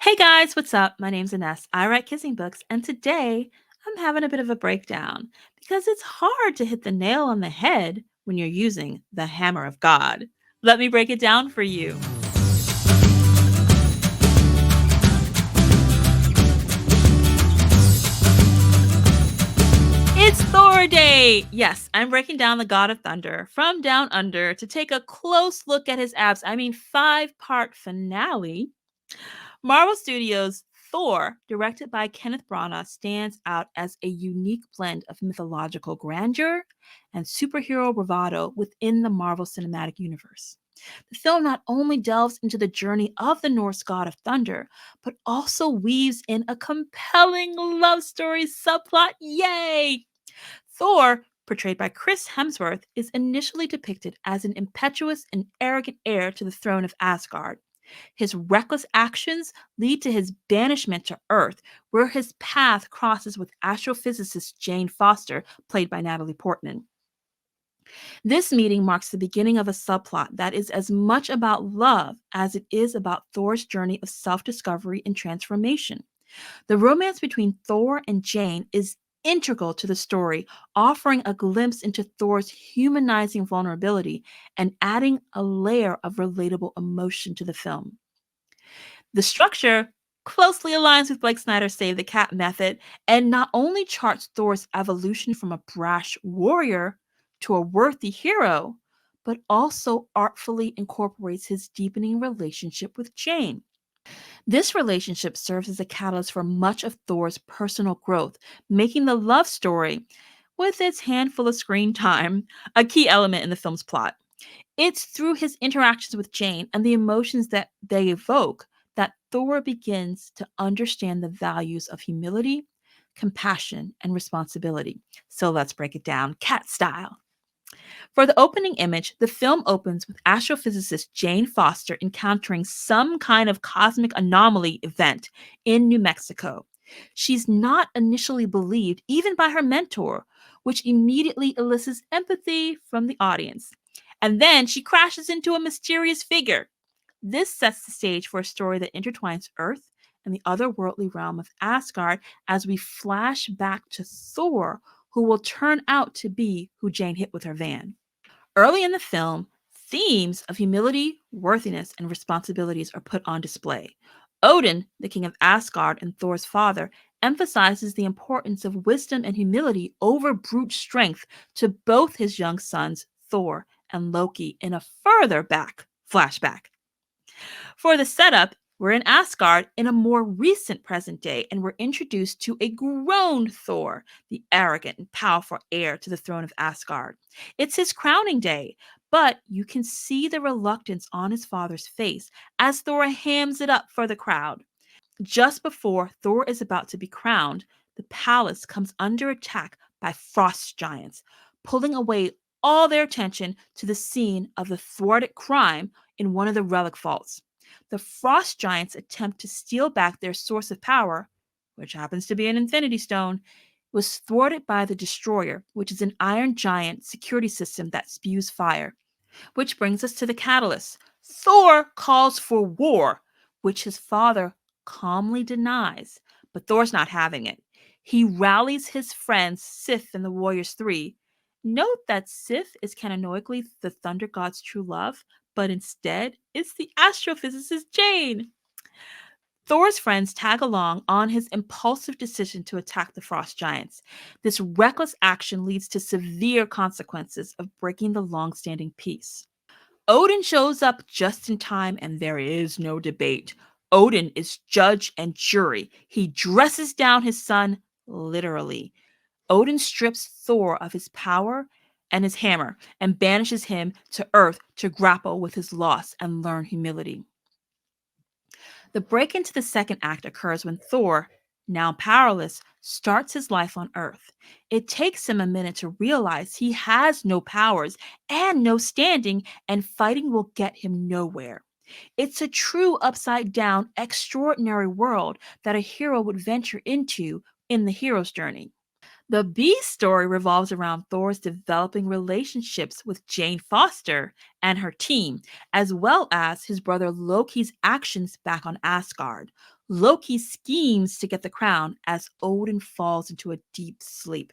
Hey guys, what's up? My name's Ines. I write kissing books, and today I'm having a bit of a breakdown because it's hard to hit the nail on the head when you're using the hammer of God. Let me break it down for you. It's Thor Day! Yes, I'm breaking down the God of Thunder from Down Under to take a close look at his five-part finale. Marvel Studios' Thor, directed by Kenneth Branagh, stands out as a unique blend of mythological grandeur and superhero bravado within the Marvel Cinematic Universe. The film not only delves into the journey of the Norse god of thunder, but also weaves in a compelling love story subplot. Yay! Thor, portrayed by Chris Hemsworth, is initially depicted as an impetuous and arrogant heir to the throne of Asgard. His reckless actions lead to his banishment to Earth, where his path crosses with astrophysicist Jane Foster, played by Natalie Portman. This meeting marks the beginning of a subplot that is as much about love as it is about Thor's journey of self discovery and transformation. The romance between Thor and Jane is integral to the story, offering a glimpse into Thor's humanizing vulnerability and adding a layer of relatable emotion to the film. The structure closely aligns with Blake Snyder's Save the Cat method and not only charts Thor's evolution from a brash warrior to a worthy hero, but also artfully incorporates his deepening relationship with Jane. This relationship serves as a catalyst for much of Thor's personal growth, making the love story, with its handful of screen time, a key element in the film's plot. It's through his interactions with Jane and the emotions that they evoke that Thor begins to understand the values of humility, compassion, and responsibility. So let's break it down cat style. For the opening image, the film opens with astrophysicist Jane Foster encountering some kind of cosmic anomaly event in New Mexico. She's not initially believed, even by her mentor, which immediately elicits empathy from the audience. And then she crashes into a mysterious figure. This sets the stage for a story that intertwines Earth and the otherworldly realm of Asgard as we flash back to Thor, who will turn out to be who Jane hit with her van. Early in the film, themes of humility, worthiness, and responsibilities are put on display. Odin, the king of Asgard and Thor's father, emphasizes the importance of wisdom and humility over brute strength to both his young sons, Thor and Loki, in a further back flashback. For the setup, we're in Asgard in a more recent present day, and we're introduced to a grown Thor, the arrogant and powerful heir to the throne of Asgard. It's his crowning day, but you can see the reluctance on his father's face as Thor hams it up for the crowd. Just before Thor is about to be crowned, the palace comes under attack by frost giants, pulling away all their attention to the scene of the thwarted crime in one of the relic vaults. The frost giants attempt to steal back their source of power, which happens to be an infinity stone, was thwarted by the destroyer, which is an iron giant security system that spews fire. Which brings us to the catalyst. Thor calls for war, which his father calmly denies, but Thor's not having it. He rallies his friends Sif and the Warriors Three. Note that Sif is canonically the Thunder God's true love, but instead it's the astrophysicist Jane. Thor's friends tag along on his impulsive decision to attack the frost giants. This reckless action leads to severe consequences of breaking the long-standing peace. Odin shows up just in time, and there is no debate. Odin is judge and jury. He dresses down his son literally. Odin strips Thor of his power and his hammer and banishes him to Earth to grapple with his loss and learn humility. The break into the second act occurs when Thor, now powerless, starts his life on Earth. It takes him a minute to realize he has no powers and no standing, and fighting will get him nowhere. It's a true upside down, extraordinary world that a hero would venture into in the hero's journey. The B story revolves around Thor's developing relationships with Jane Foster and her team, as well as his brother Loki's actions back on Asgard. Loki schemes to get the crown as Odin falls into a deep sleep.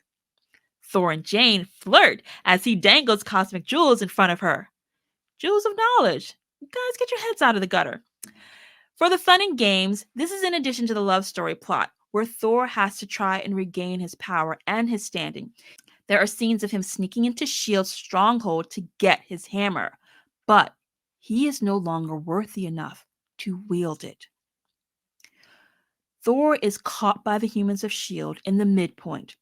Thor and Jane flirt as he dangles cosmic jewels in front of her. Jewels of knowledge. Guys, get your heads out of the gutter. For the fun and games, this is in addition to the love story plot, where Thor has to try and regain his power and his standing. There are scenes of him sneaking into S.H.I.E.L.'s stronghold to get his hammer, but he is no longer worthy enough to wield it. Thor is caught by the humans of S.H.I.E.L.D. in the midpoint.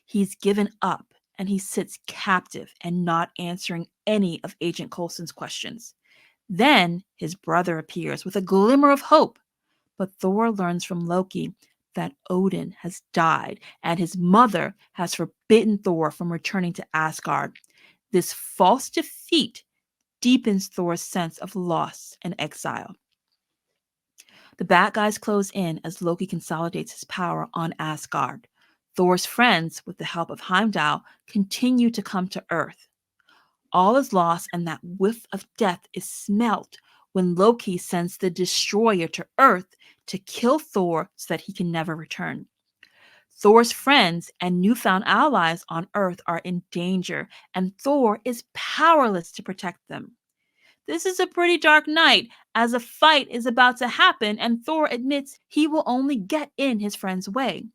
He's given up and he sits captive and not answering any of Agent Coulson's questions. Then his brother appears with a glimmer of hope, but Thor learns from Loki that Odin has died and his mother has forbidden Thor from returning to Asgard. This false defeat deepens Thor's sense of loss and exile. The bad guys close in as Loki consolidates his power on Asgard. Thor's friends, with the help of Heimdall, continue to come to Earth. All is lost, and that whiff of death is smelt when Loki sends the destroyer to Earth to kill Thor so that he can never return. Thor's friends and newfound allies on Earth are in danger, and Thor is powerless to protect them. This is a pretty dark night, as a fight is about to happen, and Thor admits he will only get in his friend's way.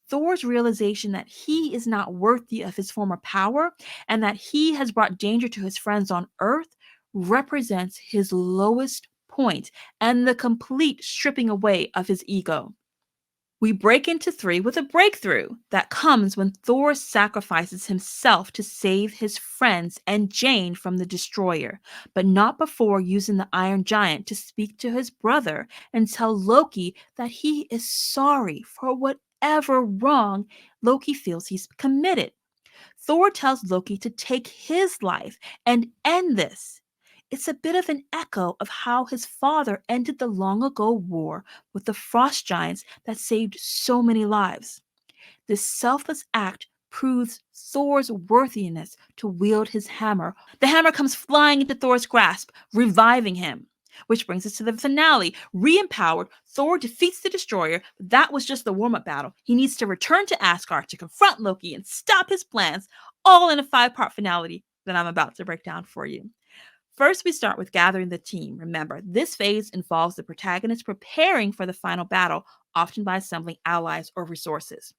Thor's realization that he is not worthy of his former power and that he has brought danger to his friends on Earth represents his lowest point and the complete stripping away of his ego. We break into 3 with a breakthrough that comes when Thor sacrifices himself to save his friends and Jane from the destroyer, but not before using the Iron Giant to speak to his brother and tell Loki that he is sorry for whatever wrong Loki feels he's committed. Thor tells Loki to take his life and end this. It's a bit of an echo of how his father ended the long ago war with the frost giants that saved so many lives. This selfless act proves Thor's worthiness to wield his hammer. The hammer comes flying into Thor's grasp, reviving him. Which brings us to the finale. Re-empowered, Thor defeats the destroyer. That was just the warm-up battle. He needs to return to Asgard to confront Loki and stop his plans, all in a 5-part finale that I'm about to break down for you. First, we start with gathering the team. Remember, this phase involves the protagonist preparing for the final battle, often by assembling allies or resources.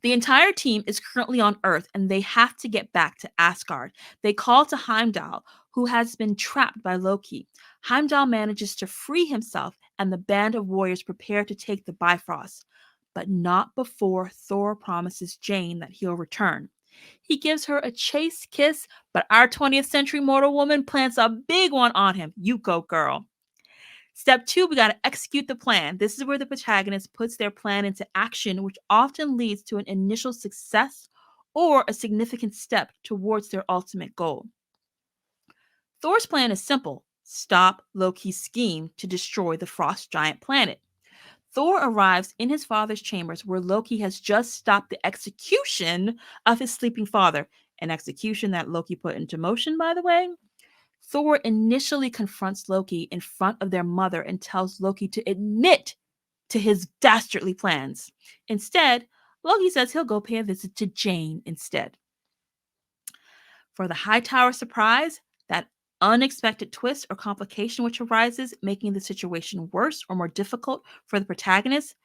The entire team is currently on Earth and they have to get back to Asgard. They call to Heimdall, who has been trapped by Loki. Heimdall manages to free himself and the band of warriors prepare to take the Bifrost, but not before Thor promises Jane that he'll return. He gives her a chaste kiss, but our 20th century mortal woman plants a big one on him. You go, girl. Step 2, we got to execute the plan. This is where the protagonist puts their plan into action, which often leads to an initial success or a significant step towards their ultimate goal. Thor's plan is simple: stop Loki's scheme to destroy the frost giant planet. Thor arrives in his father's chambers where Loki has just stopped the execution of his sleeping father, an execution that Loki put into motion, by the way. Thor initially confronts Loki in front of their mother and tells Loki to admit to his dastardly plans. Instead, Loki says he'll go pay a visit to Jane instead. For the Hightower surprise, that unexpected twist or complication which arises, making the situation worse or more difficult for the protagonist,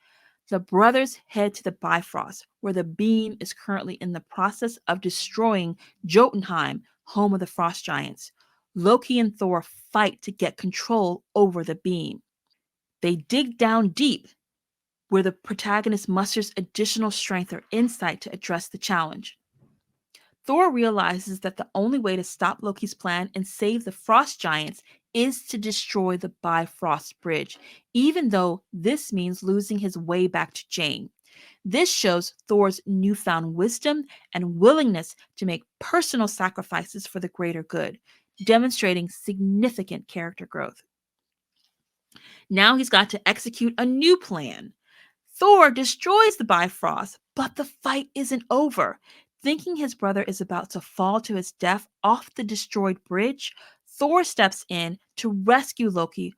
the brothers head to the Bifrost, where the beam is currently in the process of destroying Jotunheim, home of the frost giants. Loki and Thor fight to get control over the beam. They dig down deep, where the protagonist musters additional strength or insight to address the challenge. Thor realizes that the only way to stop Loki's plan and save the frost giants is to destroy the Bifrost Bridge, even though this means losing his way back to Jane. This shows Thor's newfound wisdom and willingness to make personal sacrifices for the greater good, demonstrating significant character growth. Now he's got to execute a new plan. Thor destroys the Bifrost, But the fight isn't over. Thinking his brother is about to fall to his death off the destroyed bridge, Thor steps in to rescue Loki,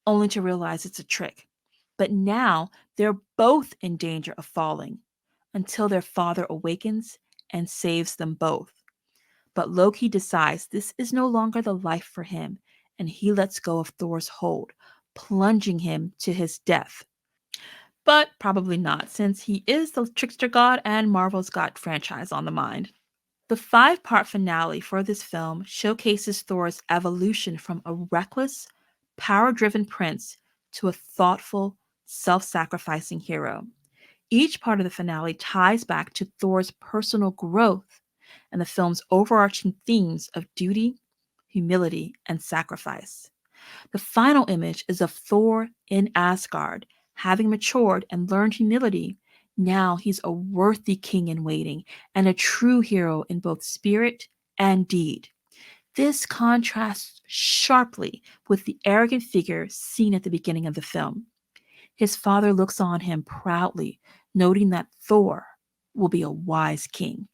only to realize it's a trick. But now they're both in danger of falling until their father awakens and saves them both. But Loki decides this is no longer the life for him, and he lets go of Thor's hold, plunging him to his death. But probably not, since he is the trickster god and Marvel's got franchise on the mind. The 5 part finale for this film showcases Thor's evolution from a reckless, power driven prince to a thoughtful, self sacrificing hero. Each part of the finale ties back to Thor's personal growth and the film's overarching themes of duty, humility, and sacrifice. The final image is of Thor in Asgard, having matured and learned humility. Now he's a worthy king in waiting and a true hero in both spirit and deed. This contrasts sharply with the arrogant figure seen at the beginning of the film. His father looks on him proudly, noting that Thor will be a wise king.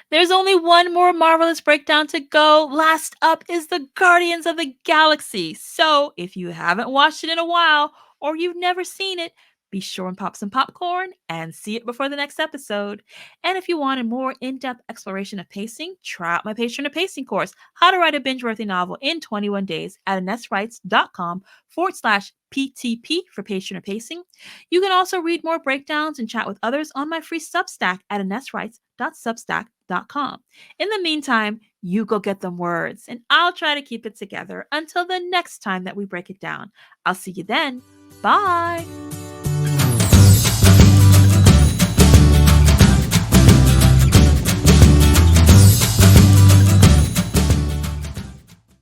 There's only one more marvelous breakdown to go. Last up is the Guardians of the Galaxy. So, if you haven't watched it in a while or you've never seen it, be sure and pop some popcorn and see it before the next episode. And if you want a more in depth exploration of pacing, try out my Patreon of Pacing course, How to Write a Binge Worthy Novel in 21 Days at AnessWrites.com/PTP for Patreon of Pacing. You can also read more breakdowns and chat with others on my free Substack at AnessWrites.substack.com. In the meantime, you go get them words, and I'll try to keep it together until the next time that we break it down. I'll see you then. Bye.